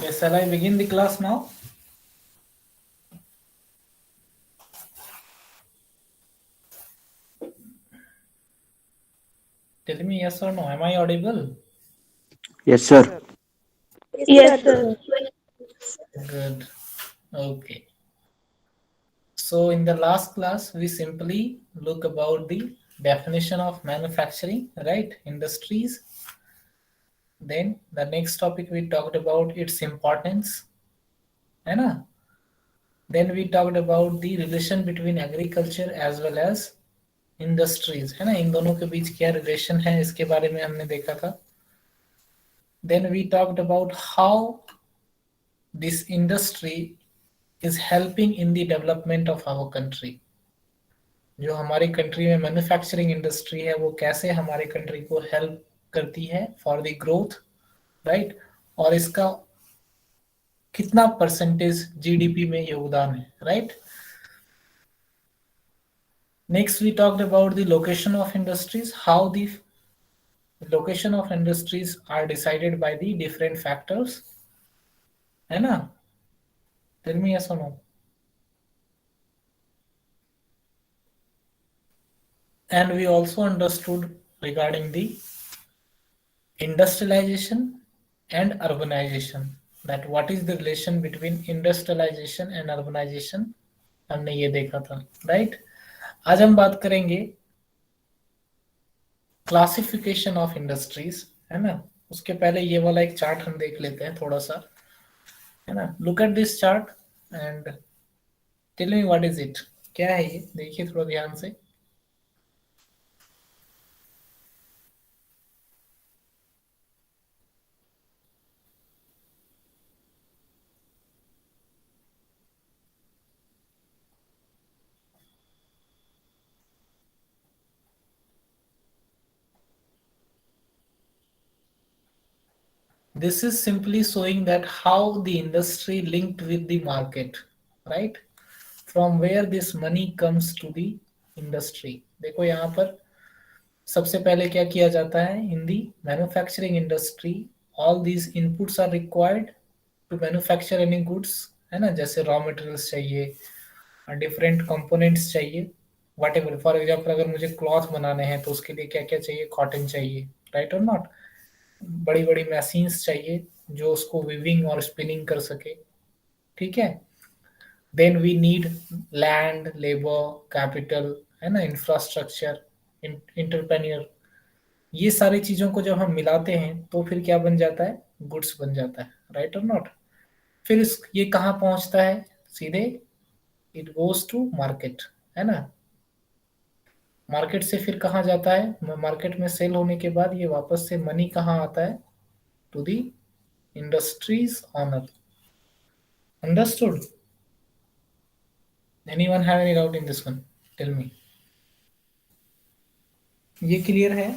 Okay, shall I begin the class now? Tell me yes or no. Am I audible? Yes, sir. Yes, sir. Good. Okay. So in the last class, we simply look about the definition of manufacturing, right? Industries. Then the next topic we talked about its importance, है ना? Then we talked about the relation between agriculture as well as industries, है ना? इन दोनों के बीच क्या relation है इसके बारे में हमने देखा था. Then we talked about how this industry is helping in the development of our country. जो हमारी कंट्री में मैन्युफैक्चरिंग इंडस्ट्री है वो कैसे हमारे कंट्री को हेल्प करती है फॉर द ग्रोथ, राइट? और इसका कितना परसेंटेज जीडीपी में योगदान है, right? Next we talked about the location of industries, how the location of industries are decided by the different factors, है ना? टेल मी यस और no. And we also understood regarding the industrialization and urbanization, that what is the relation between industrialization and urbanization, हमने ये देखा था, right? आज हम बात करेंगे क्लासिफिकेशन ऑफ इंडस्ट्रीज, है ना? उसके पहले ये वाला एक चार्ट हम देख लेते हैं थोड़ा सा, है ना? Look at this chart and tell me what is it. क्या है ये, देखिए थोड़ा ध्यान से. This is simply showing that how the industry linked with the market, right? From where this money comes to the industry. देखो यहाँ पर सबसे पहले क्या किया जाता है in the manufacturing industry. All these inputs are required to manufacture any goods, है ना? जैसे रॉ मटेरियल्स चाहिए, डिफरेंट कंपोनेंट्स चाहिए, वट एवर. फॉर एग्जाम्पल अगर मुझे क्लॉथ बनाने हैं तो उसके लिए क्या क्या चाहिए? कॉटन चाहिए, राइट और नॉट? बड़ी बड़ी मशीन्स चाहिए जो उसको वीविंग और स्पिनिंग कर सके, ठीक है? Then we need land, labour, capital, है ना? Infrastructure, entrepreneur. ये सारी चीजों को जब हम मिलाते हैं तो फिर क्या बन जाता है? गुड्स बन जाता है, राइट और नॉट? फिर ये कहाँ पहुंचता है? सीधे इट गोज टू मार्केट, है ना? मार्केट से फिर कहाँ जाता है? मार्केट में सेल होने के बाद ये वापस से मनी कहाँ आता है? To the industries honor. Understood? Anyone have any doubt in this one? Tell me. ये क्लियर है?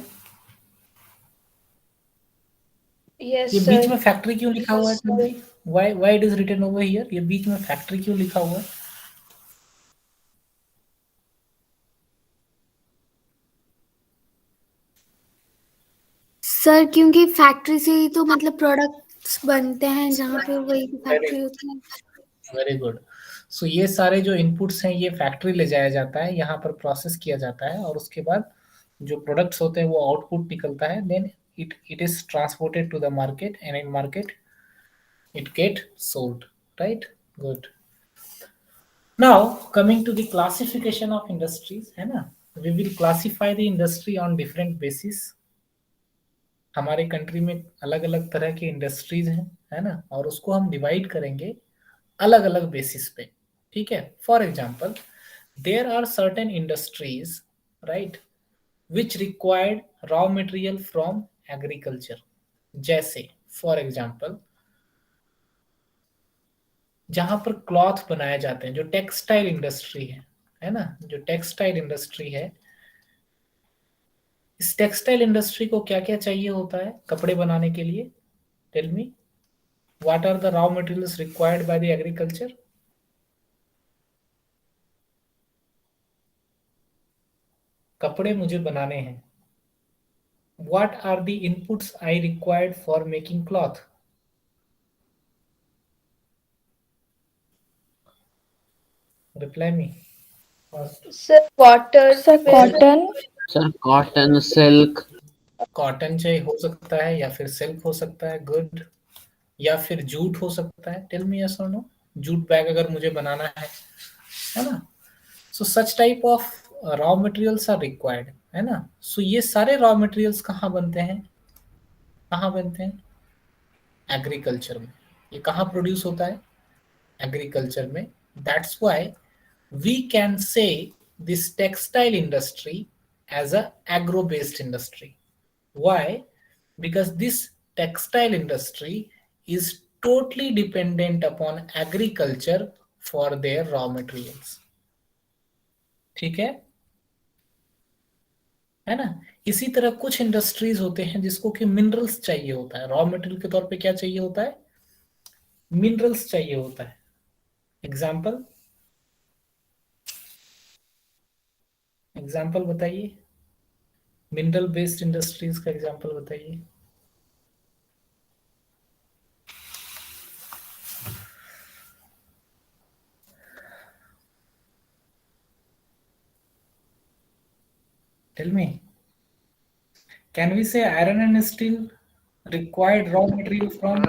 Yes, ये बीच sir. में फैक्ट्री क्यों लिखा हुआ है? Tell me. Why it is written over here? ये बीच में फैक्ट्री क्यों लिखा हुआ है? सर क्योंकि फैक्ट्री से ही तो मतलब प्रोडक्ट्स बनते हैं, जहाँ पे वही फैक्ट्री होती है. Very good. सो ये सारे जो इनपुट्स हैं ये फैक्ट्री ले जाया जाता है, यहाँ पर प्रोसेस किया जाता है और उसके बाद जो प्रोडक्ट्स होते हैं वो आउटपुट निकलता है. Then it is transported to the market and in market it get sold, right? Good. Now coming to the classification of industries, है ना? We will classify the industry on different basis. हमारे country में अलग अलग तरह की industries हैं, है ना? और उसको हम डिवाइड करेंगे अलग अलग बेसिस पे, ठीक है? For example there are certain industries, right, which required raw material from agriculture. जैसे फॉर एग्जाम्पल जहां पर क्लॉथ बनाए जाते हैं, जो टेक्सटाइल इंडस्ट्री है ना? जो टेक्सटाइल इंडस्ट्री है, इस टेक्सटाइल इंडस्ट्री को क्या क्या चाहिए होता है कपड़े बनाने के लिए? Tell me, what are the raw materials required by the agriculture? कपड़े मुझे बनाने हैं. What are the inputs I required for making cloth? Reply me first. Sir, cotton. Sir, cotton. Sir, cotton, silk. Cotton चाहिए हो सकता है या फिर सिल्क हो सकता है, गुड, या फिर जूट हो सकता है, टेल मी यस और नो, जूट बैग अगर मुझे बनाना है ना, so such type of raw materials are required, है ना। सो ये सारे रॉ मटेरियल्स कहाँ बनते हैं, कहाँ बनते हैं, एग्रीकल्चर में। ये कहाँ प्रोड्यूस होता है, एग्रीकल्चर में। That's why we can say this textile industry as a agro based industry. Why? Because this textile industry is totally dependent upon agriculture for their raw materials. ठीक है ना। इसी तरह कुछ इंडस्ट्रीज होते हैं जिसको कि मिनरल्स चाहिए होता है, रॉ मटेरियल के तौर पे क्या चाहिए होता है, मिनरल्स चाहिए होता है। एग्जाम्पल बताइए, मिनरल बेस्ड इंडस्ट्रीज का एग्जांपल बताइए। Tell me, can we say iron and steel required raw material from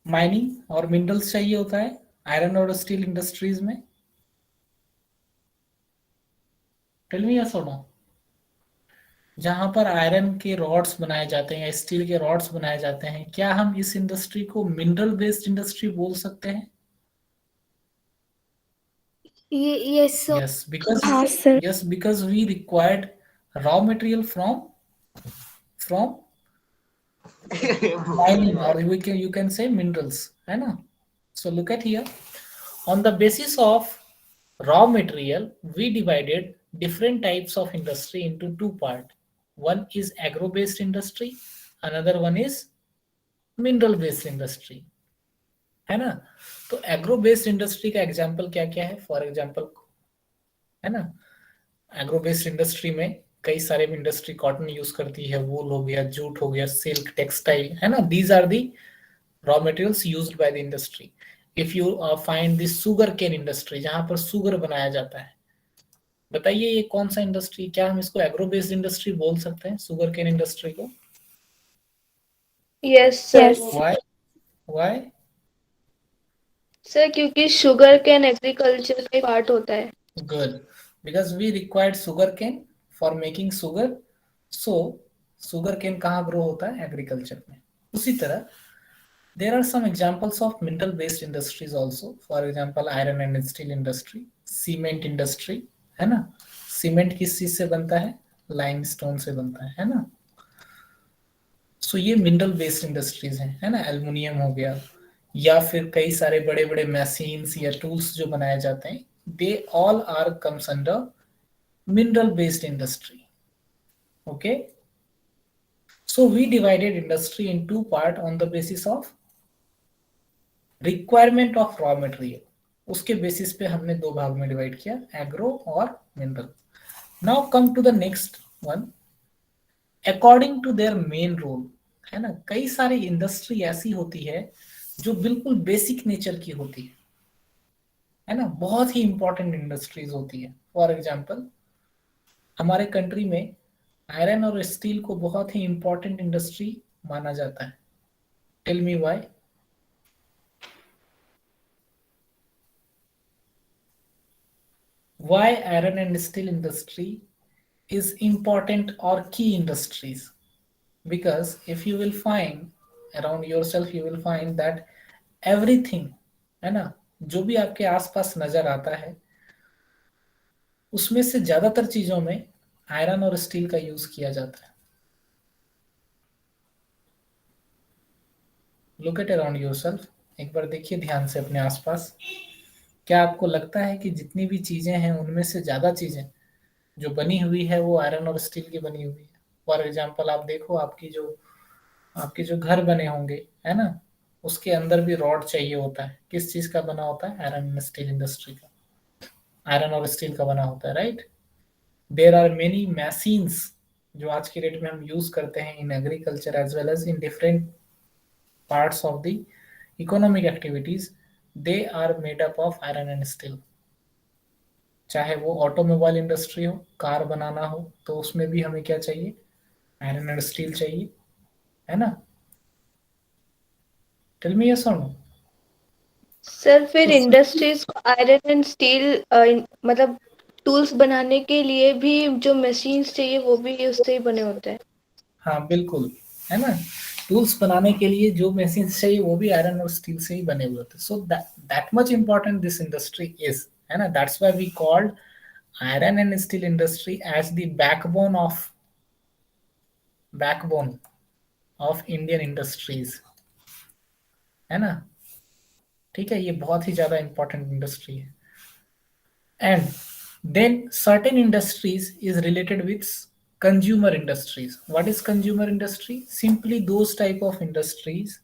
mining और minerals चाहिए होता है आयरन और स्टील इंडस्ट्रीज में? Tell me yes or no? जहां पर आयरन के रॉड्स बनाए जाते हैं या स्टील के रॉड्स बनाए जाते हैं, क्या हम इस इंडस्ट्री को मिनरल बेस्ड इंडस्ट्री बोल सकते हैं? Yes, sir. Yes, because हाँ sir. yes, because we required raw material from mining, or you can say minerals, है ना। So look at here, on the basis of raw material we divided different types of industry into two parts. One is agro based industry, another one is mineral based industry, है ना। तो agro based industry का example क्या क्या है, for example, है ना, agro based industry में कई सारे इंडस्ट्री कॉटन यूज करती है, वूल हो गया, जूट हो गया, सिल्क, टेक्सटाइल, है ना। These are the raw materials used by the industry. If you find this sugar cane industry, जहां पर सुगर बनाया जाता है, बताइए ये कौन सा इंडस्ट्री, क्या हम इसको एग्रो बेस्ड इंडस्ट्री बोल सकते हैं, सुगर केन इंडस्ट्री को? Yes sir. Yes. Why? Sir क्योंकि शुगर कैन एग्रीकल्चर का पार्ट होता है। Good, because we required sugarcane for making sugar, so sugarcane कहाँ ग्रो होता है, एग्रीकल्चर में। उसी तरह there are some examples of mineral based industries also, for example iron and steel industry, cement industry, है ना। सीमेंट किस चीज से बनता है, लाइमस्टोन से बनता है ना। सो ये मिनरल बेस्ड इंडस्ट्रीज हैं, है ना। एल्युमिनियम हो गया, या फिर कई सारे बड़े बड़े मशीन्स या टूल्स जो बनाए जाते हैं, they all are comes under mineral based industry. Okay, so we divided industry in two part on the basis of requirement of raw material. उसके बेसिस पे हमने दो भाग में डिवाइड किया, एग्रो और mineral. Now come to the next one, according to their main role, है ना। कई सारी इंडस्ट्री ऐसी होती है जो बिल्कुल बेसिक नेचर की होती है ना, बहुत ही इंपॉर्टेंट इंडस्ट्रीज होती है। फॉर एग्जांपल हमारे कंट्री में आयरन और स्टील को बहुत ही इंपॉर्टेंट इंडस्ट्री माना जाता है। Tell me why? Why iron and steel industry is important or key industries? Because if you will find around yourself, you will find that everything, है ना, जो भी आपके आसपास नजर आता है उसमें से ज्यादातर चीजों में आयरन और स्टील का यूज किया जाता है। लुक एट अराउंड योरसेल्फ, एक बार देखिए ध्यान से अपने आसपास। क्या आपको लगता है कि जितनी भी चीजें हैं उनमें से ज्यादा चीजें जो बनी हुई है वो आयरन और स्टील की बनी हुई है? फॉर एग्जाम्पल आप देखो, आपके जो घर बने होंगे, है ना, उसके अंदर भी रॉड चाहिए होता है। किस चीज का बना होता है? आयरन एंड स्टील इंडस्ट्री का, आयरन और स्टील का बना होता है, right. There are many machines जो आज के डेट में हम यूज करते हैं in agriculture as well as in different parts of the economic activities, they are made up of iron and steel. चाहे वो ऑटोमोबाइल इंडस्ट्री हो, कार बनाना हो, तो उसमें भी हमें क्या चाहिए? आयरन एंड स्टील चाहिए, है ना? टेल मी यस और नो। सर फिर तो इंडस्ट्रीज को आयरन एंड स्टील मतलब टूल्स बनाने के लिए भी जो मशीन्स चाहिए वो भी उससे ही बने होते हैं। हाँ बिल्कुल, है ना? टूल्स बनाने के लिए जो मशीन चाहिए वो भी आयरन और स्टील से ही बने हुए होते हैं। So that much important this industry is, है ना? That's why we called iron and steel industry as the backbone of Indian industries, है ना? ठीक है, ये बहुत ही ज्यादा इंपॉर्टेंट इंडस्ट्री है। And then certain industries is related with consumer industries. What is consumer industry? Simply those type of industries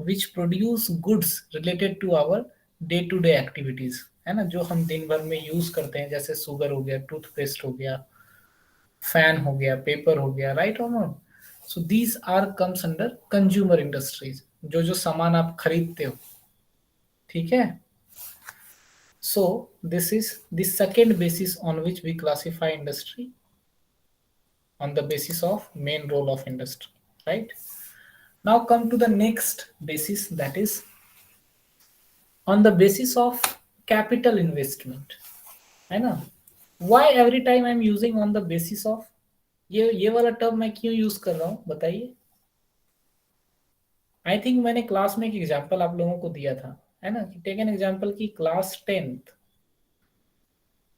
which produce goods related to our day to day activities, है ना? जो हम दिन भर में यूज करते हैं, जैसे शुगर हो गया, टूथपेस्ट हो गया, फैन हो गया, पेपर हो गया, राइट और not? So these are comes under consumer industries, जो जो सामान आप खरीदते हो, ठीक है? So this is the second basis on which we classify industry, on the basis of main role of industry, right? Now come to the next basis, that is on the basis of capital investment, है ना? Why every time I'm using on the basis of, ये वाला term मैं क्यों use कर रहा हूँ बताइए? आई थिंक मैंने क्लास में एक एग्जांपल आप लोगों को दिया था, है ना? कि टेक एन एग्जांपल की क्लास 10th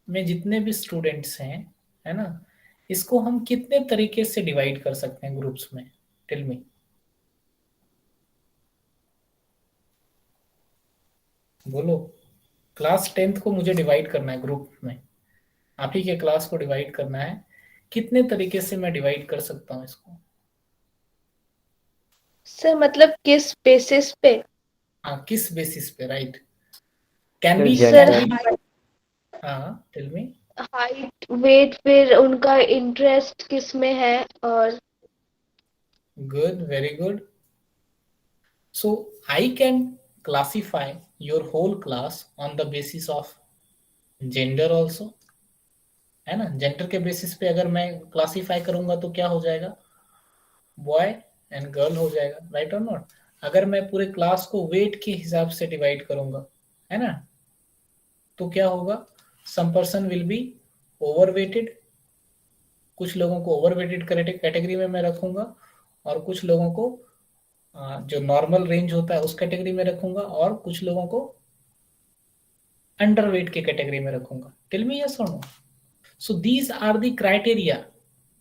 में जितने भी स्टूडेंट्स हैं, है ना, इसको हम कितने तरीके से डिवाइड कर सकते हैं ग्रुप्स में? Tell me. बोलो। क्लास 10th को मुझे डिवाइड करना है ग्रुप में, आप ही के क्लास को डिवाइड करना है, कितने तरीके से मैं डिवाइड कर सकता हूँ इसको? सर मतलब किस बेसिस पे? हाँ, किस बेसिस पे, right? Can sir be sir gender. हाँ टेल मी। हाइट, वेट, फिर उनका इंटरेस्ट किस में है और good, very good. So I can classify your whole class on the basis of gender also, है ना? जेंडर के बेसिस पे अगर मैं क्लासिफाई करूंगा तो क्या हो जाएगा? बॉय एंड गर्ल हो जाएगा, राइट और नॉट? अगर मैं पूरे क्लास को वेट के हिसाब से डिवाइड करूंगा, है ना, तो क्या होगा? सम पर्सन विल बी ओवरवेटेड, कुछ लोगों को ओवरवेटेड कैटेगरी में मैं रखूंगा, और कुछ लोगों को जो नॉर्मल रेंज होता है उस कैटेगरी में रखूंगा, और कुछ लोगों को अंडरवेट के कैटेगरी में रखूंगा। टेल मी यस और no. So these are the criteria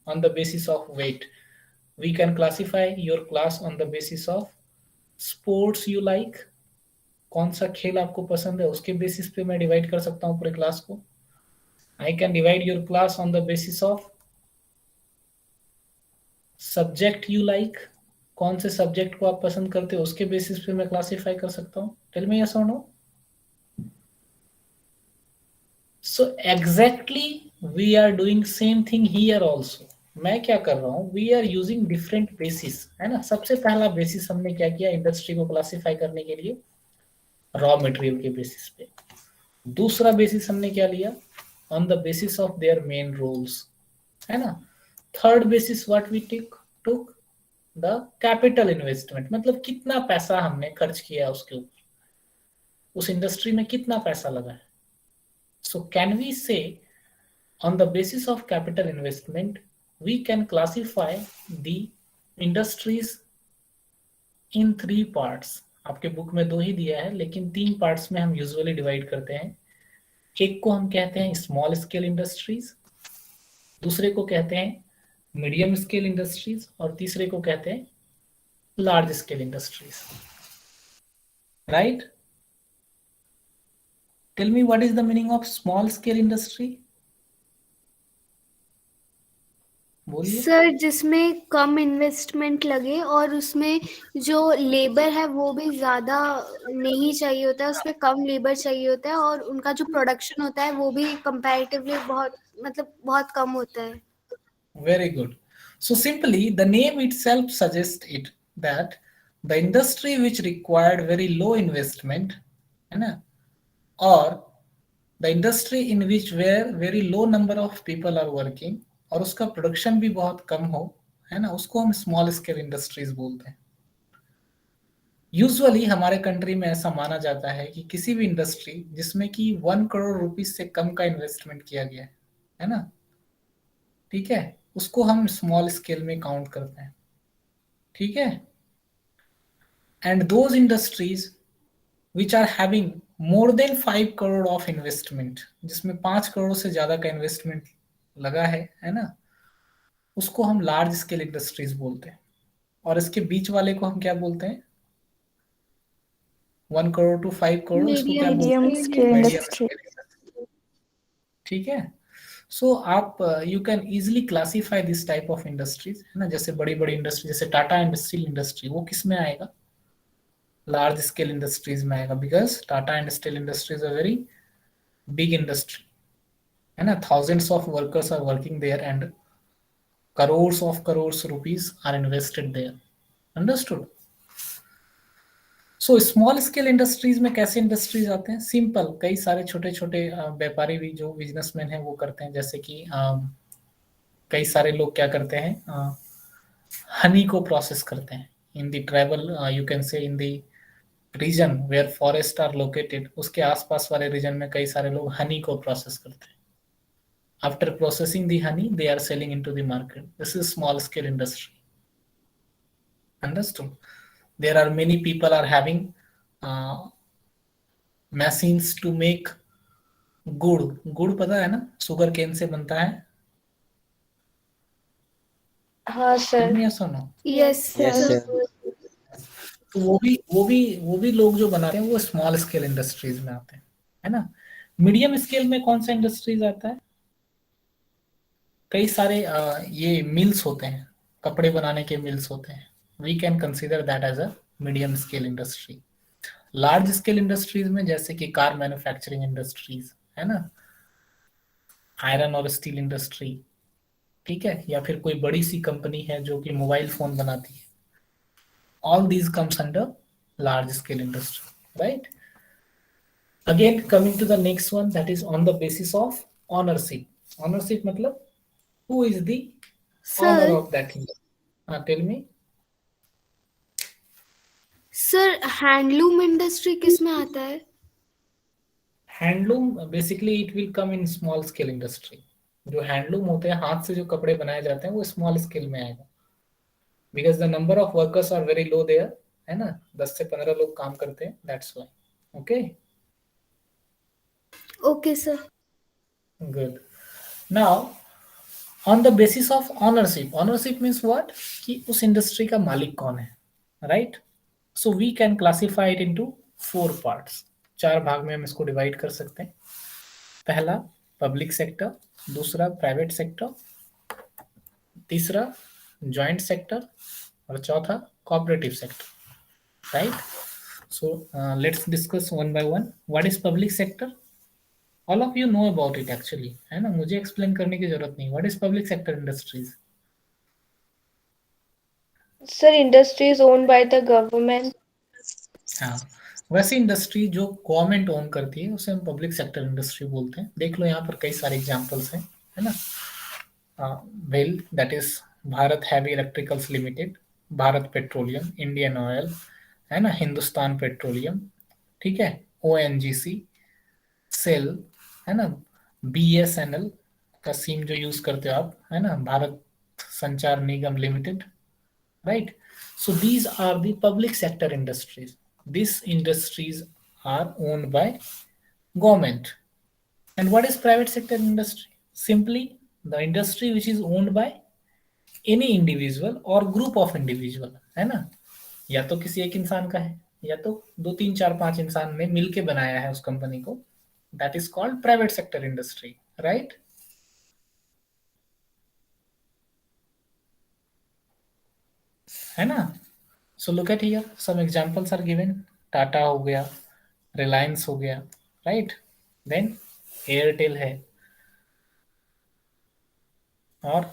on the basis of weight. We can classify your class on the basis of sports you like, कौन सा खेल आपको पसंद है उसके बेसिस पे मैं डिवाइड कर सकता हूँ पूरे क्लास को। I can divide your class on the basis of subject you like, कौन से सब्जेक्ट को आप पसंद करते हो उसके बेसिस पे मैं क्लासिफाई कर सकता हूँ। टेल मी यस और no. So exactly we are doing same thing here also. मैं क्या कर रहा हूँ? We are using different basis, है ना? सबसे पहला बेसिस हमने क्या किया इंडस्ट्री को क्लासिफाई करने के लिए? रॉ मटेरियल के बेसिस पे। दूसरा बेसिस हमने क्या लिया? On the basis of their main roles, है ना? Third basis what we took the capital investment, मतलब कितना पैसा हमने खर्च किया उसके ऊपर, उस इंडस्ट्री में कितना पैसा लगा है। सो कैन वी से on the basis of capital investment we can classify the industries in 3 parts। आपके बुक में 2 ही दिया है, लेकिन 3 पार्ट्स में हम यूजुअली डिवाइड करते हैं। एक को हम कहते हैं स्मॉल स्केल इंडस्ट्रीज, दूसरे को कहते हैं मीडियम स्केल इंडस्ट्रीज, और तीसरे को कहते हैं large scale industries, right? Tell me what is the meaning of small scale industry? बोलिए। सर जिसमें कम इन्वेस्टमेंट लगे और उसमें जो लेबर है वो भी ज्यादा नहीं चाहिए होता है, उसमें कम लेबर चाहिए होता है, और उनका जो प्रोडक्शन होता है वो भी कंपैरेटिवली बहुत कम होता है। Very good. So simply the name itself suggests it that the industry which required very low investment है ना, और the industry in which where very low number of people are working, और उसका प्रोडक्शन भी बहुत कम हो, है ना, उसको हम स्मॉल स्केल इंडस्ट्रीज बोलते हैं। यूजुअली हमारे कंट्री में ऐसा माना जाता है कि किसी भी इंडस्ट्री जिसमें कि 1 करोड़ रुपीज से कम का इन्वेस्टमेंट किया गया है ना, ठीक है, उसको हम स्मॉल स्केल में काउंट करते हैं, ठीक है। And those industries which are having more than 5 crore of investment, जिसमें 5 करोड़ से ज्यादा का इन्वेस्टमेंट लगा है ना, उसको हम लार्ज स्केल इंडस्ट्रीज बोलते हैं। और इसके बीच वाले को हम क्या बोलते हैं, 1 करोड़ to 5 करोड़, उसको क्या बोलते मीडियम हैं, scale medium industry. Scale industry, ठीक है। सो आप you can easily classify this type of industries, है ना, जैसे बड़ी बड़ी इंडस्ट्री जैसे टाटा इंडस्ट्रियल इंडस्ट्री, वो किस में आएगा, लार्ज स्केल इंडस्ट्रीज में आएगा, because Tata industrial industries a very big industry, है ना, thousands of workers are working there and crores rupees are invested there, understood। So small scale industries में कैसे इंडस्ट्रीज आते हैं, सिंपल, कई सारे छोटे छोटे व्यापारी भी जो बिजनेसमैन हैं वो करते हैं, जैसे कि कई सारे लोग क्या करते हैं, हनी को प्रोसेस करते हैं in the travel, you can say in the region where forest are located, उसके आसपास वाले रीजन में कई सारे लोग हनी को प्रोसेस करते हैं। After processing the honey they are selling into the market, this is small scale industry, understood। There are many people are having machines to make गुड़ पता है ना, शुगर केन से बनता है, हाँ सर। में सुनो, यस Yes, सर। sir. तो वो भी लोग जो बनाते हैं वो स्मॉल स्केल इंडस्ट्रीज में आते हैं, है ना। मीडियम स्केल में कौन सा इंडस्ट्रीज आता है, कई सारे ये मिल्स होते हैं, कपड़े बनाने के मिल्स होते हैं, we can consider that as a medium scale industry. Large scale industries में जैसे कि कार मैन्युफैक्चरिंग इंडस्ट्रीज, है ना, आयरन और स्टील इंडस्ट्री, ठीक है, या फिर कोई बड़ी सी कंपनी है जो कि मोबाइल फोन बनाती है, all these comes under large scale industry, right. Again coming to the next one, that is on the basis of ownership. Ownership मतलब who is the owner sir of that industry, tell me। Sir handloom industry किस में आता है? Handloom basically it will come in small scale industry, जो handloom होते हैं, हाथ से जो कपड़े बनाए जाते हैं, वो स्मॉल स्केल में आएगा, because the number of workers are very low there, है ना, 10 से 15 लोग काम करते हैं, that's why. Okay, okay sir. Good. Now on the basis of ownership, ownership means what, कि उस इंडस्ट्री का मालिक कौन है, right. So we can classify it into 4 parts, 4 भाग में हम इसको डिवाइड कर सकते हैं। पहला पब्लिक सेक्टर, दूसरा प्राइवेट सेक्टर, तीसरा जॉइंट सेक्टर, और चौथा cooperative sector, right. So let's discuss one by one. What is public sector, all of you know about it actually, है ना, मुझे एक्सप्लेन करने की जरूरत नहीं। What is public sector industries, sir industries owned by the government. हाँ, वैसे industry जो गवर्नमेंट ओन करती है उसे हम पब्लिक सेक्टर इंडस्ट्री बोलते हैं। देख लो यहाँ पर कई सारे एग्जांपल्स हैं, है ना। Well, that is Bharat heavy electricals limited, Bharat petroleum, Indian oil, है ना, हिंदुस्तान पेट्रोलियम, ठीक है, ओएनजीसी, सेल, है ना, बीएसएनएल का सिम जो यूज करते हो आप, है ना, भारत संचार निगम limited, right। So these are the public sector industries, these industries are owned by government। And what is private sector industry, simply the industry which is owned by any individual or group of individual, है ना, या तो किसी एक इंसान का है, या तो 2 3 4 5 इंसान ने मिलके बनाया है उस कंपनी को, that is called private sector industry, right। है ना। So look at here, some examples are given, Tata हो गया, रिलायंस हो गया, राइट, देन एयरटेल है, और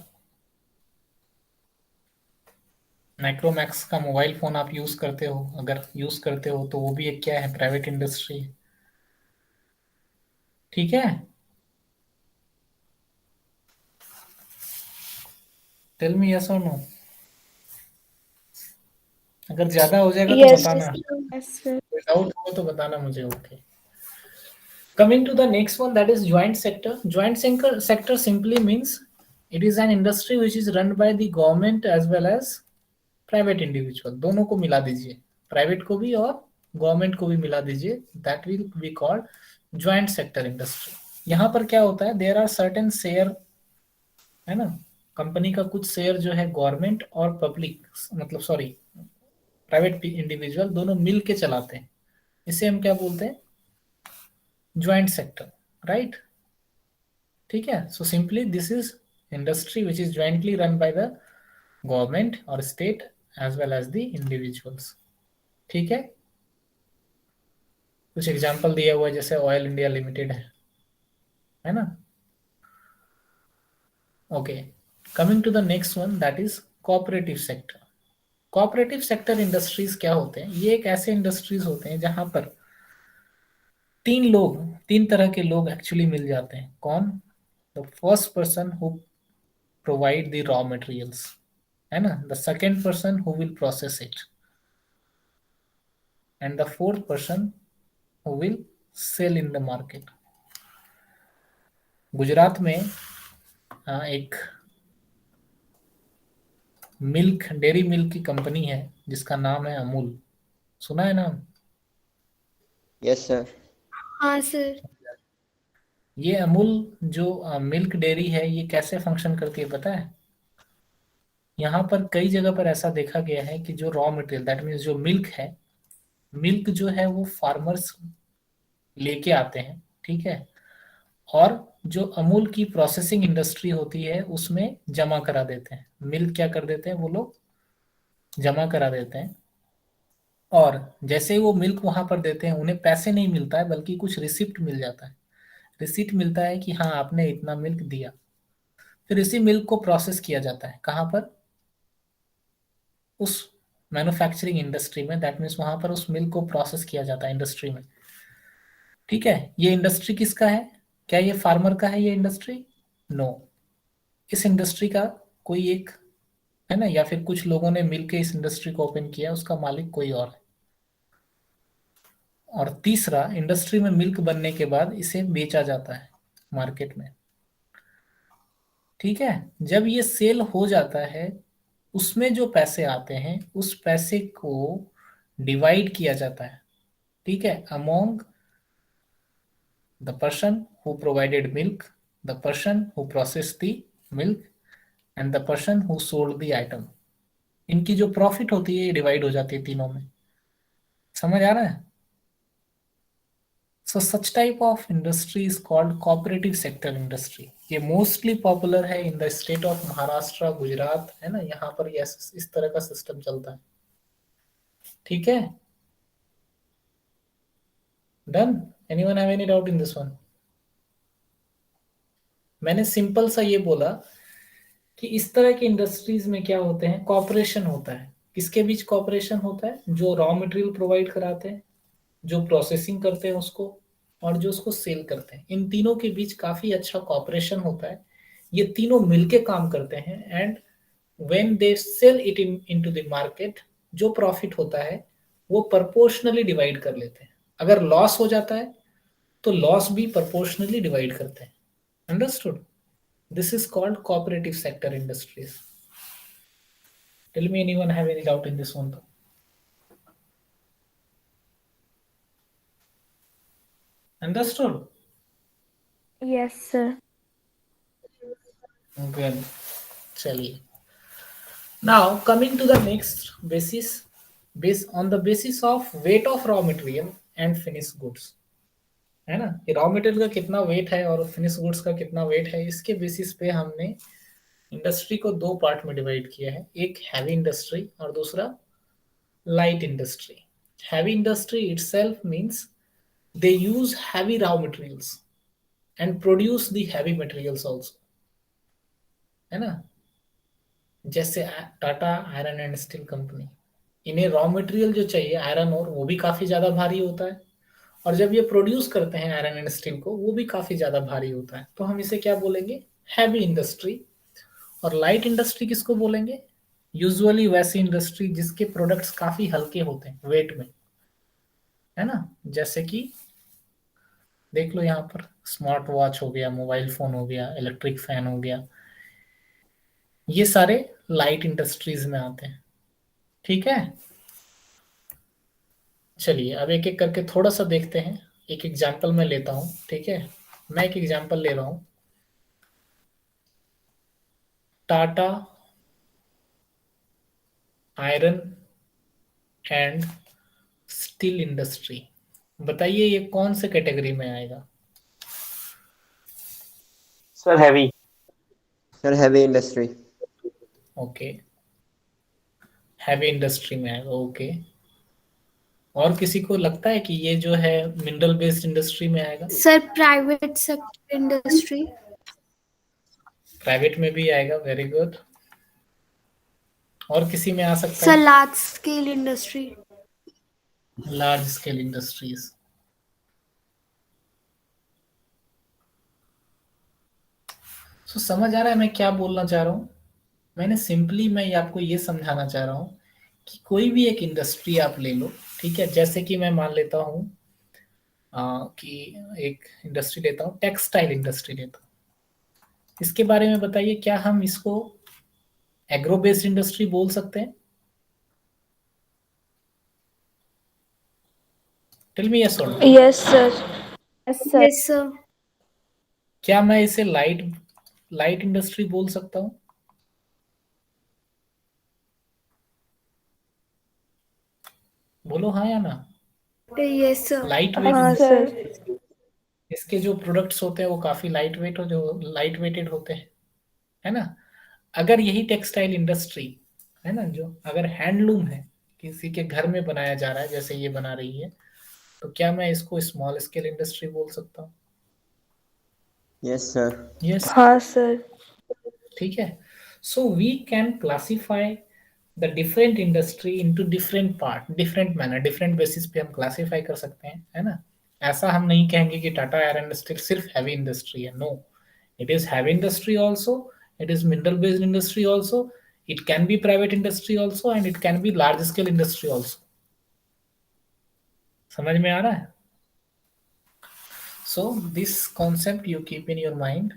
माइक्रोमैक्स का मोबाइल फोन आप यूज करते हो, अगर यूज करते हो तो वो भी एक क्या है, प्राइवेट इंडस्ट्री है, ठीक है, टेल मी यस और नो। अगर ज्यादा हो जाएगा तो यस बताना, यस सर। कोई डाउट हो तो बताना मुझे। Okay, coming to the next one, that is joint sector. Sector simply means it is an industry which is run by the government as well as private individual, दोनों को मिला दीजिए, private को भी और गवर्नमेंट को भी मिला दीजिए, that will be called joint sector industry. यहाँ पर क्या होता है, देयर आर सर्टेन शेयर, है ना, कंपनी का कुछ शेयर जो है गवर्नमेंट और पब्लिक, मतलब सॉरी प्राइवेट इंडिविजुअल दोनों मिल के चलाते हैं, इसे हम क्या बोलते हैं, ज्वाइंट सेक्टर, राइट। ठीक है, so simply this is industry which is jointly run by the government और state as well as the individuals. ठीक है, कुछ एग्जांपल दिया हुआ है, जैसे ऑयल इंडिया लिमिटेड है ना। Okay, coming to the next one, that is cooperative sector. Cooperative sector industries क्या होते हैं, ये एक ऐसे इंडस्ट्रीज होते हैं जहां पर तीन तरह के लोग एक्चुअली मिल जाते हैं। कौन? The first person who provide the raw materials, है ना, the second person who will process it, and the fourth person who will sell in the market. Gujarat में एक डेयरी मिल्क की कंपनी है जिसका नाम है अमूल, सुना है नाम? Yes sir. हाँ सर। ये अमूल जो मिल्क डेयरी है, ये कैसे फंक्शन करती है पता है? यहाँ पर कई जगह पर ऐसा देखा गया है कि जो रॉ मटेरियल, दैट मीन्स जो मिल्क है, मिल्क जो है वो फार्मर्स लेके आते हैं, ठीक है, और जो अमूल की प्रोसेसिंग इंडस्ट्री होती है उसमें जमा करा देते हैं। मिल्क क्या कर देते हैं वो लोग, जमा करा देते हैं, और जैसे ही वो मिल्क वहां पर देते हैं उन्हें पैसे नहीं मिलता है बल्कि कुछ रिसिप्ट मिल जाता है। रिसिप्ट मिलता है कि हाँ आपने इतना मिल्क दिया। फिर इसी मिल्क को प्रोसेस किया जाता है, कहाँ पर? उस मैन्युफैक्चरिंग इंडस्ट्री में, दैट मीन्स वहां पर उस मिल्क को प्रोसेस किया जाता है इंडस्ट्री में। ठीक है, ये इंडस्ट्री किसका है? क्या ये फार्मर का है ये इंडस्ट्री? नो, इस इंडस्ट्री का कोई एक है ना, या फिर कुछ लोगों ने मिलकर इस इंडस्ट्री को ओपन किया, उसका मालिक कोई और है। और तीसरा, इंडस्ट्री में मिल्क बनने के बाद इसे बेचा जाता है मार्केट में। ठीक है, जब ये सेल हो जाता है उसमें जो पैसे आते हैं उस पैसे को डिवाइड किया जाता है, ठीक है, among the person who provided milk, the person who processed the milk and the person who sold the item. इनकी जो प्रॉफिट होती है ये डिवाइड हो जाती है तीनों में। समझ आ रहा है? So such type of industry is called cooperative sector industry. ये मोस्टली पॉपुलर है in the state of Maharashtra, Gujarat, है ना, यहाँ पर ये इस तरह का सिस्टम चलता है। ठीक है, done? Anyone have any doubt in this one? मैंने सिंपल सा ये बोला कि इस तरह की इंडस्ट्रीज में क्या होते हैं, कॉपरेशन होता है। किसके बीच कॉपरेशन होता है? जो रॉ मटेरियल प्रोवाइड कराते हैं, जो प्रोसेसिंग करते हैं उसको, और जो उसको सेल करते हैं, इन तीनों के बीच काफी अच्छा कॉपरेशन होता है। ये तीनों मिलके काम करते हैं, and when they sell it into the market, जो प्रॉफिट होता है वो प्रोपोर्शनली डिवाइड कर लेते हैं। अगर लॉस हो जाता है तो लॉस भी प्रोपोर्शनली डिवाइड करते हैं। Understood? This is called cooperative sector industries. Tell me anyone have any doubt in this one? तो understood? Yes sir. Good. चलिए, now coming to the next basis, based on the basis of weight of raw material and finished goods, है ना, ये raw material का कितना wait है और finish goods का कितना वेट है, इसके बेसिस पे हमने इंडस्ट्री को दो पार्ट में डिवाइड किया है, एक हैवी इंडस्ट्री और दूसरा light industry. Heavy industry itself means they use heavy raw materials and produce the heavy materials also, है ना, जैसे Tata iron and steel company, इन्हें रॉ मटेरियल जो चाहिए आयरन और, वो भी काफी ज्यादा भारी होता है, और जब ये प्रोड्यूस करते हैं आयरन एंड स्टील को, वो भी काफी ज्यादा भारी होता है, तो हम इसे क्या बोलेंगे? Heavy industry. और लाइट इंडस्ट्री किसको बोलेंगे? यूजुअली वैसी इंडस्ट्री जिसके प्रोडक्ट्स काफी हल्के होते हैं वेट में, है ना? जैसे कि देख लो यहाँ पर, स्मार्ट वॉच हो गया, मोबाइल फोन हो गया, इलेक्ट्रिक फैन हो गया, ये सारे लाइट इंडस्ट्रीज में आते हैं। ठीक है, चलिए अब एक एक करके थोड़ा सा देखते हैं। एक एग्जाम्पल मैं लेता हूँ, ठीक है? मैं एक एग्जाम्पल ले रहा हूँ, Tata iron and steel industry. बताइए ये कौन से कैटेगरी में आएगा? Sir heavy. Sir heavy industry. Okay, heavy industry में आएगा। ओके, और किसी को लगता है कि ये जो है मिनरल बेस्ड इंडस्ट्री में आएगा? Sir private sector industry. Private में भी आएगा, वेरी गुड। और किसी में आ सकता सर है? Large scale industry. Large scale industries. तो समझ आ रहा है मैं क्या बोलना चाह रहा हूँ? मैंने सिंपली मैं आपको ये समझाना चाह रहा हूँ कि कोई भी एक इंडस्ट्री आप ले लो, ठीक है? जैसे कि मैं मान लेता हूँ कि एक इंडस्ट्री लेता हूँ, टेक्सटाइल इंडस्ट्री लेता हूँ। इसके बारे में बताइए, क्या हम इसको एग्रो बेस्ड इंडस्ट्री बोल सकते हैं? टेल मी यस और no. Yes sir. Yes sir. क्या मैं इसे लाइट इंडस्ट्री बोल सकता हूँ? बोलो हाँ या ना। Yes sir. लाइट हाँ वेट, सर। इसके जो प्रोडक्ट्स होते हैं वो काफी लाइट वेट, जो लाइट वेटेड होते हैं, है ना? अगर यही टेक्सटाइल इंडस्ट्री है ना, जो अगर हैंडलूम है, किसी के घर में बनाया जा रहा है जैसे ये बना रही है, तो क्या मैं इसको स्मॉल स्केल इंडस्ट्री बोल सकता हूँ? Yes sir. यस, हाँ सर। ठीक है। So we can classify the different industry into different part, different manner, different basis पे हम क्लासिफाई कर सकते हैं, है ना? ऐसा हम नहीं कहेंगे कि टाटा आयरन स्टील सिर्फ हैवी इंडस्ट्री है, no, it is heavy industry also, it is mineral based industry also, it can be private industry also, and it can be large scale industry also. समझ में आ रहा है? So this concept you keep in your mind.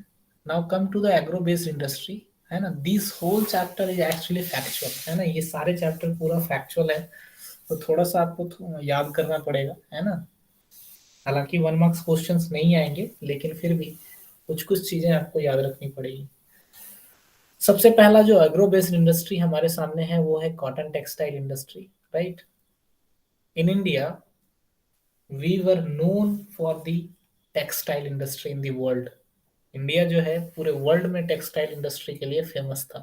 Now come to the agro based industry, है ना? This whole chapter is actually factual, है ना? ये सारे चैप्टर पूरा factual है, तो थोड़ा सा आपको याद करना पड़ेगा, है ना? हालांकि 1 मार्क्स क्वेश्चंस नहीं आएंगे, लेकिन फिर भी कुछ कुछ चीजें आपको याद रखनी पड़ेगी। सबसे पहला जो एग्रो बेस्ड इंडस्ट्री हमारे सामने है वो है cotton textile industry, right? In India we were known for the textile industry in the world. India जो है पूरे वर्ल्ड में टेक्सटाइल इंडस्ट्री के लिए फेमस था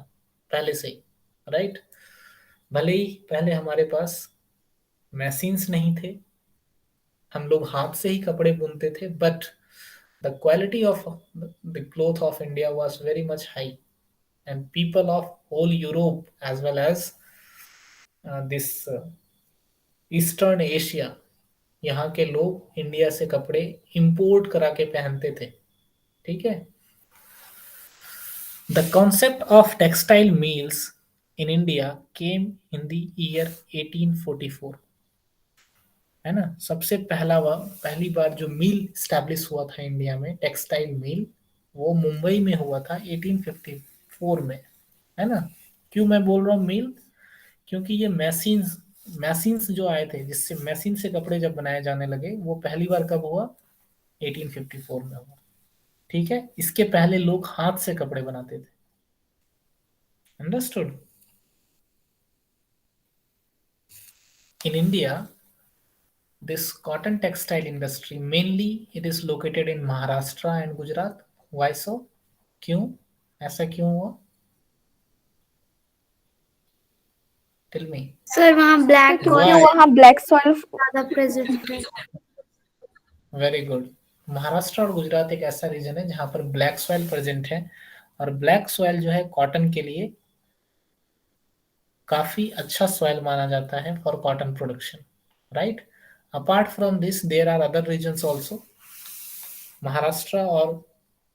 पहले से ही, राइट? भले ही पहले हमारे पास मशीन्स नहीं थे, हम लोग हाथ से ही कपड़े बुनते थे, but the quality of the cloth of India was very much high, and people of whole Europe as well as this eastern Asia, यहाँ के लोग इंडिया से कपड़े इंपोर्ट करा के पहनते थे, ठीक है? The concept of textile mills in India came in the year 1844, है ना? सबसे पहली बार जो मिल स्टैब्लिश हुआ था इंडिया में, टेक्सटाइल मिल, वो मुंबई में हुआ था 1854 में, है ना? क्यों मैं बोल रहा हूँ मिल? क्योंकि ये मशीन्स जो आए थे, जिससे मशीन से कपड़े जब बनाए जाने लगे, वो पहली बार कब हुआ? 1854 में हुआ, ठीक है? इसके पहले लोग हाथ से कपड़े बनाते थे, understood? In India this cotton textile industry mainly it is located in Maharashtra and Gujarat. Why so? क्यों, ऐसा क्यों हुआ? Tell me. सर वहाँ ब्लैक क्योंकि Why? वहाँ ब्लैक सॉइल ज्यादा प्रेजेंट है। Very good. महाराष्ट्र और गुजरात एक ऐसा रीजन है जहां पर ब्लैक सॉइल प्रेजेंट है, और ब्लैक सॉइल जो है कॉटन के लिए काफी अच्छा सॉइल माना जाता है for cotton production, right? Apart from this there are other reasons also. Maharashtra और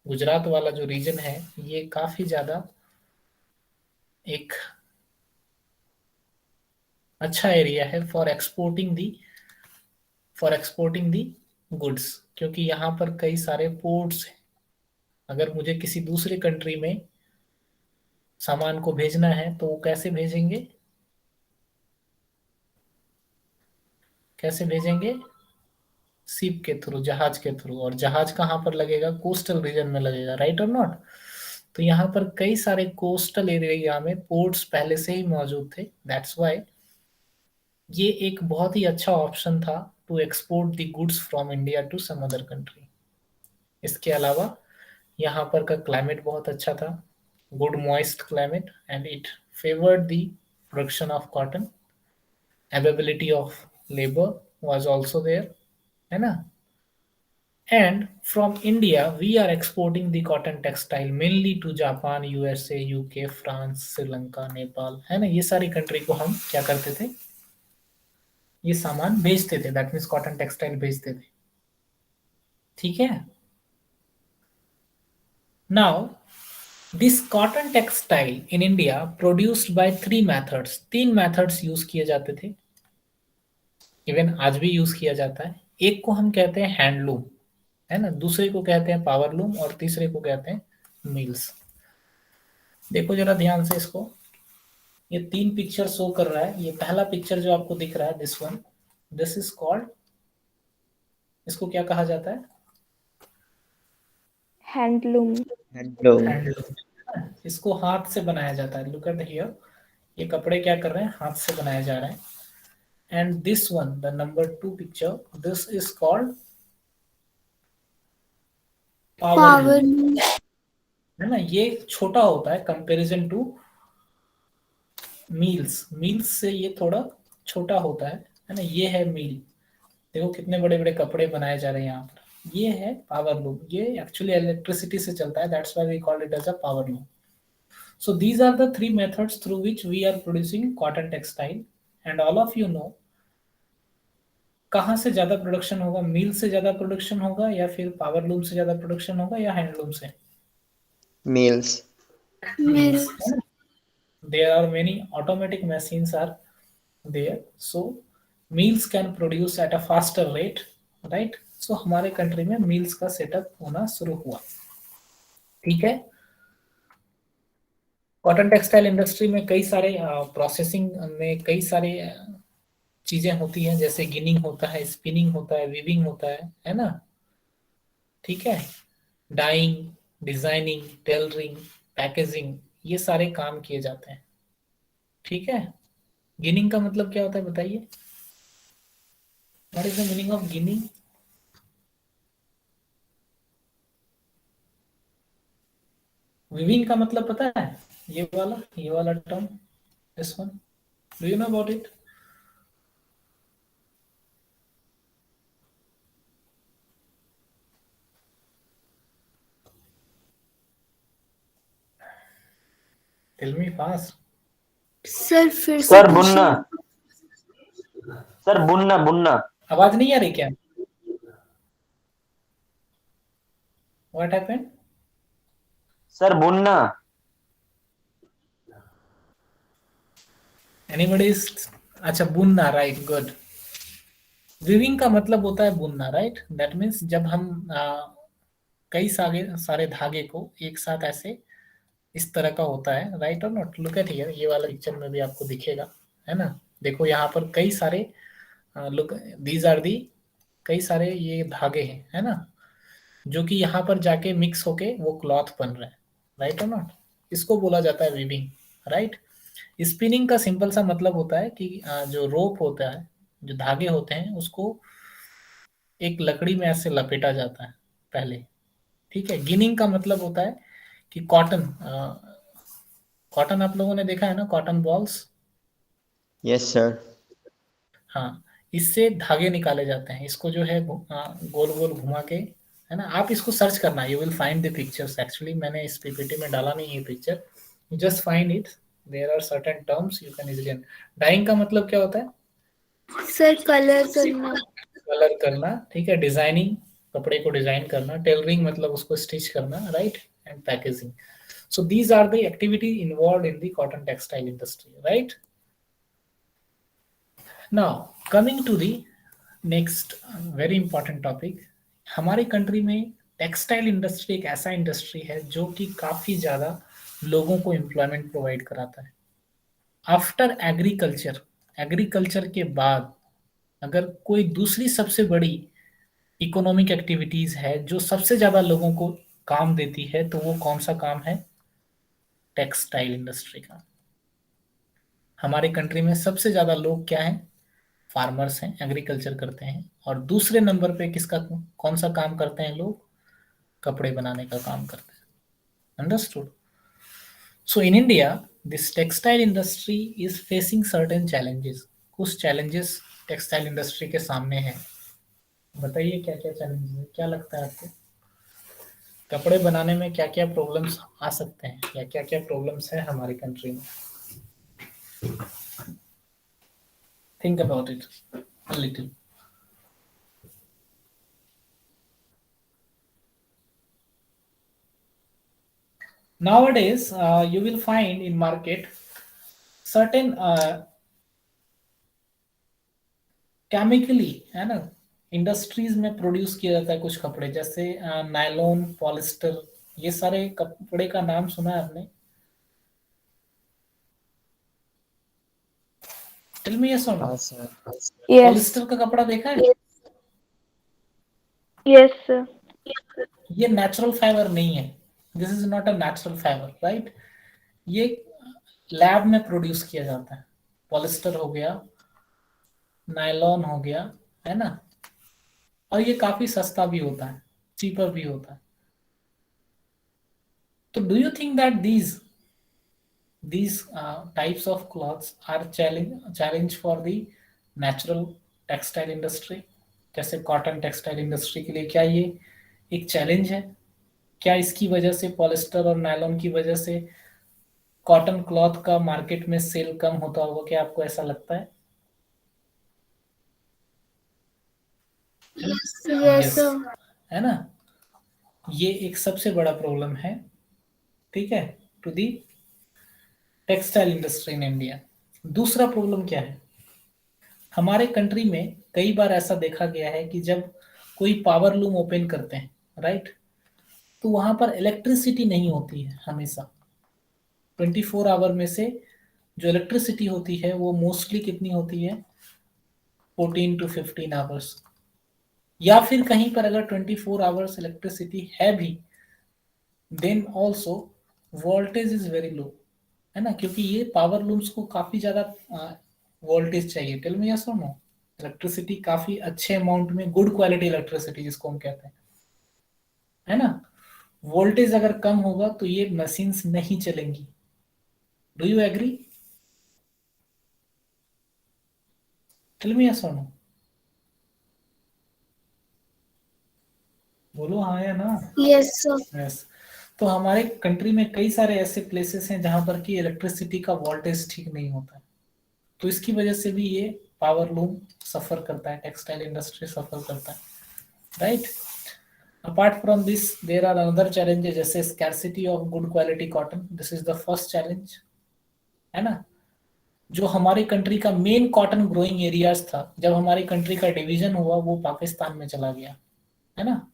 गुजरात वाला जो रीजन है ये काफी ज्यादा एक अच्छा एरिया है फॉर एक्सपोर्टिंग दी गुड्स, क्योंकि यहाँ पर कई सारे पोर्ट्स हैं. अगर मुझे किसी दूसरे कंट्री में सामान को भेजना है तो वो कैसे भेजेंगे? शिप के थ्रू, जहाज के थ्रू. और जहाज कहाँ पर लगेगा? कोस्टल रीजन में लगेगा, राइट और नॉट? तो यहाँ पर कई सारे कोस्टल एरिया में पोर्ट्स पहले से ही मौजूद थे. दैट्स वाई ये एक बहुत ही अच्छा ऑप्शन था to export the goods from India to some other country. इसके अलावा यहाँ पर का क्लाइमेट बहुत अच्छा था, good moist climate, and it favoured the production of cotton. Availability of labour was also there, है ना? And from India, we are exporting the cotton textile mainly to Japan, USA, UK, France, Sri Lanka, Nepal, है ना? ये सारी country को हम क्या करते थे? ये सामान भेजते थे. दैट मीन्स कॉटन टेक्सटाइल भेजते थे. ठीक है. Now this cotton textile in India produced by 3 methods. 3 methods use किए जाते थे. इवन आज भी यूज किया जाता है. एक को हम कहते हैं हैंडलूम, है ना? दूसरे को कहते हैं पावरलूम और तीसरे को कहते हैं मिल्स. देखो जरा ध्यान से इसको. ये 3 पिक्चर शो कर रहा है. ये पहला पिक्चर जो आपको दिख रहा है, this one, this is called, इसको क्या कहा जाता है? हैंडलूम. हैंडलूम. इसको हाथ से बनाया जाता है. लुक एट हियर, ये कपड़े क्या कर रहे हैं? हाथ से बनाए जा रहे हैं. And this one, the number 2 picture, this is called power, है ना? ये छोटा होता है कंपैरिजन टू मील्स से ये थोड़ा छोटा होता है ना? ये है मील. देखो कितने बड़े बड़े कपड़े बनाए जा रहे हैं यहाँ पर. ये है पावर लूम. ये एक्चुअली इलेक्ट्रिसिटी से चलता है. That's why we call it as a power loom. So these are the 3 methods through which we are producing cotton textile. And all of you know, कहाँ से ज्यादा प्रोडक्शन होगा? मील से ज्यादा प्रोडक्शन होगा या फिर पावर लूम से ज्यादा प्रोडक्शन होगा या हैंडलूम से? Meals. There are many automatic machines are there, so meals can produce at a faster rate, right? So हमारे कंट्री में meals का सेटअप होना शुरू हुआ. ठीक है. कॉटन टेक्सटाइल इंडस्ट्री में कई सारे प्रोसेसिंग में कई सारे चीजें होती हैं, जैसे गिनिंग होता है, स्पिनिंग होता है, वीविंग होता है ना? ठीक है. डाइंग, डिजाइनिंग, टेलरिंग, पैकेजिंग, ये सारे काम किए जाते हैं. ठीक है. गिनिंग का मतलब क्या होता है बताइए? What is the meaning of ginning? Weaving का मतलब पता है? ये वाला term, this one, do you know about it? Tell me fast. Sir फिर से सर पूछिए। बुनना आवाज नहीं आ रही क्या? What happened? सर बुनना. Anybody is? अच्छा, बुनना, राइट, गुड. वीविंग का मतलब होता है बुनना, राइट? दैट मीन्स जब हम कई सारे धागे को एक साथ ऐसे इस तरह का होता है, राइट और नॉट? लुक एट हियर, ये वाला पिक्चर में भी आपको दिखेगा, है ना? देखो यहाँ पर कई सारे लुक, दीज आर दी, कई सारे ये धागे हैं, है ना? जो कि यहाँ पर जाके मिक्स होके वो क्लॉथ बन रहे हैं, राइट और नॉट? इसको बोला जाता है वीविंग, राइट? स्पिनिंग का सिंपल सा मतलब होता है कि जो रोप होता है, जो धागे होते हैं, उसको एक लकड़ी में ऐसे लपेटा जाता है पहले. ठीक है. गिनिंग का मतलब होता है कि कॉटन आप लोगों ने देखा है ना, कॉटन बॉल्स? Yes, sir. हाँ, इससे धागे निकाले जाते हैं. इसको जो है गोल गोल घुमा के, है ना? आप इसको सर्च करना, you will find the pictures. Actually मैंने इस पीपीटी में डाला नहीं है picture, just find it. There are certain terms you can easily. Dyeing का मतलब क्या होता है? सर कलर करना। कलर करना, ठीक है, डिजाइनिंग, कपड़े को डिजाइन करना, टेलरिंग मतलब उसको स्टिच करना, right, and packaging. So these are the activity involved in the cotton textile industry, right? Now coming to the next very important topic, हमारे कंट्री में टेक्सटाइल इंडस्ट्री एक ऐसा इंडस्ट्री है जो कि काफी ज्यादा लोगों को एम्प्लॉयमेंट प्रोवाइड कराता है. आफ्टर एग्रीकल्चर, एग्रीकल्चर के बाद अगर कोई दूसरी सबसे बड़ी इकोनॉमिक एक्टिविटीज है जो सबसे ज्यादा लोगों को काम देती है, तो वो कौन सा काम है? टेक्सटाइल इंडस्ट्री का. हमारे कंट्री में सबसे ज्यादा लोग क्या हैं? फार्मर्स हैं, एग्रीकल्चर करते हैं. और दूसरे नंबर पे किसका, कौन सा काम करते हैं लोग? कपड़े बनाने का काम करते हैं. Understood? So in India this textile industry is facing certain challenges. कुछ चैलेंजेस टेक्सटाइल इंडस्ट्री के सामने हैं. बताइए क्या क्या चैलेंजेस है, क्या लगता है आपको? कपड़े बनाने में क्या क्या प्रॉब्लम्स आ सकते हैं, या क्या क्या प्रॉब्लम्स है हमारी कंट्री में? Think about it a little. Nowadays you will find in market certain chemically, है ना, इंडस्ट्रीज में प्रोड्यूस किया जाता है कुछ कपड़े, जैसे नायलॉन, पॉलिस्टर, ये सारे कपड़े का नाम सुना है आपने? टेल मी यस और नो. हाँ सर. Yes. पॉलिस्टर का कपड़ा देखा है? Yes, sir. ये नेचुरल फाइबर नहीं है. This is not a natural fibre, right. ये लैब में प्रोड्यूस किया जाता है. पॉलिस्टर हो गया, नायलॉन हो गया, है ना, और ये काफी सस्ता भी होता है, चीपर भी होता है. तो do you think that these types of clothes are challenge for the natural textile industry? जैसे कॉटन टेक्सटाइल इंडस्ट्री के लिए क्या ये एक चैलेंज है? क्या इसकी वजह से, पॉलिस्टर और नायलॉन की वजह से कॉटन क्लॉथ का मार्केट में सेल कम होता होगा? क्या आपको ऐसा लगता है? Yes, Yes, sir. है ना. ये एक सबसे बड़ा प्रॉब्लम है, ठीक है, to the textile industry in India. दूसरा प्रॉब्लम क्या है? हमारे कंट्री में कई बार ऐसा देखा गया है कि जब कोई पावर लूम ओपन करते हैं, राइट, तो वहां पर इलेक्ट्रिसिटी नहीं होती है हमेशा. 24 आवर में से जो इलेक्ट्रिसिटी होती है वो मोस्टली कितनी होती है? 14 to 15 आवर्स. या फिर कहीं पर अगर 24 आवर्स इलेक्ट्रिसिटी है भी, then also voltage is very low, है ना, क्योंकि ये पावर लूम्स को काफी ज्यादा वोल्टेज चाहिए. टेल मी यस और नो. इलेक्ट्रिसिटी काफी अच्छे अमाउंट में, गुड क्वालिटी इलेक्ट्रिसिटी जिसको हम कहते हैं, है ना. वोल्टेज अगर कम होगा तो ये मशीन्स नहीं चलेंगी. Do you agree? Tell me yes और नो. बोलो हाँ या ना. Yes, sir. यस. तो हमारे कंट्री में कई सारे ऐसे प्लेसेस हैं जहां पर कि इलेक्ट्रिसिटी का वोल्टेज ठीक नहीं होता है. तो इसकी वजह से भी ये पावर लूम सफर करता है, टेक्सटाइल इंडस्ट्री सफर करता है, right. Apart from this there are another challenges, जैसे scarcity of good quality cotton. This is the first challenge, है ना. जो हमारी कंट्री का मेन कॉटन ग्रोइंग एरियाज था, जब हमारी कंट्री का डिवीजन हुआ वो पाकिस्तान में चला गया, है ना,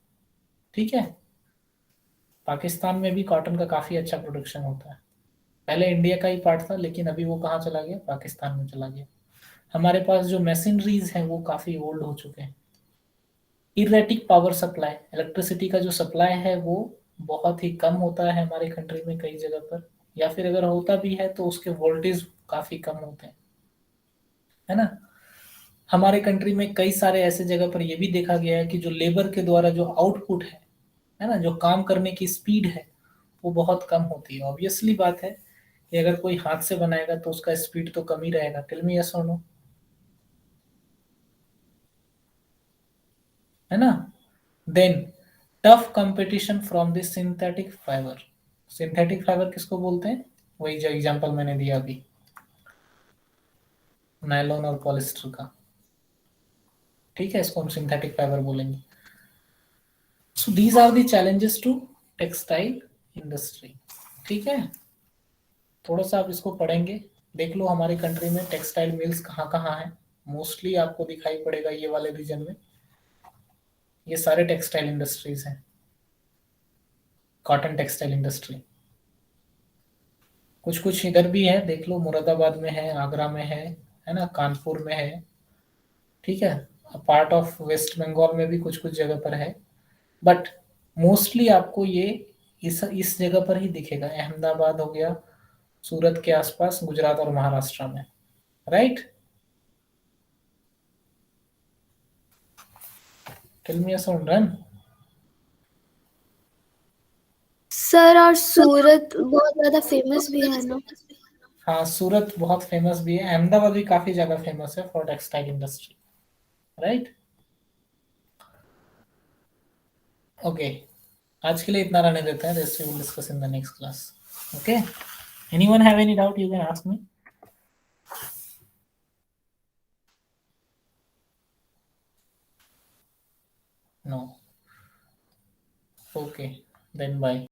ठीक है. पाकिस्तान में भी कॉटन का काफी अच्छा प्रोडक्शन होता है. पहले इंडिया का ही पार्ट था, लेकिन अभी वो कहाँ चला गया? पाकिस्तान में चला गया. हमारे पास जो मशीनरीज हैं वो काफी ओल्ड हो चुके हैं. इरेटिक पावर सप्लाई, इलेक्ट्रिसिटी का जो सप्लाई है वो बहुत ही कम होता है हमारी कंट्री में कई जगह पर, या फिर अगर होता भी है तो उसके वोल्टेज काफी कम होते हैं, है ना. हमारे कंट्री में कई सारे ऐसे जगह पर ये भी देखा गया है कि जो लेबर के द्वारा जो आउटपुट है ना, जो काम करने की स्पीड है वो बहुत कम होती है. ऑब्वियसली बात है कि अगर कोई हाथ से बनाएगा तो उसका स्पीड तो कम ही रहेगा. टेल मी यस और नो. है ना. Then tough competition from this synthetic fibre. Synthetic fibre किसको बोलते हैं? वही जो एग्जांपल मैंने दिया अभी, नायलॉन और पॉलिस्टर का, ठीक है, इसको हम सिंथेटिक फाइबर बोलेंगे। So these are the challenges to textile industry. ठीक है, थोड़ा सा आप इसको पढ़ेंगे, देख लो हमारी कंट्री में टेक्सटाइल मिल्स कहाँ कहाँ है। मोस्टली आपको दिखाई पड़ेगा ये वाले रीजन में, ये सारे टेक्सटाइल इंडस्ट्रीज हैं, कॉटन टेक्सटाइल इंडस्ट्री। कुछ कुछ इधर भी है, देख लो, मुरादाबाद में है, आगरा में है ना, कानपुर में है। ठीक है, पार्ट ऑफ वेस्ट बंगाल में भी कुछ कुछ जगह पर है, बट मोस्टली आपको ये इस जगह पर ही दिखेगा। अहमदाबाद हो गया, सूरत के आसपास, गुजरात और महाराष्ट्र में, राइट। टेल मी यस और रन। सर और सूरत बहुत ज्यादा फेमस भी है ना? हाँ, सूरत बहुत फेमस भी है, अहमदाबाद भी काफी ज्यादा फेमस है for textile industry, right. Okay, आज के लिए इतना रहने देते हैं, rest we will discuss in the next class. Okay, anyone have any doubt you can ask me. No, okay, then bye.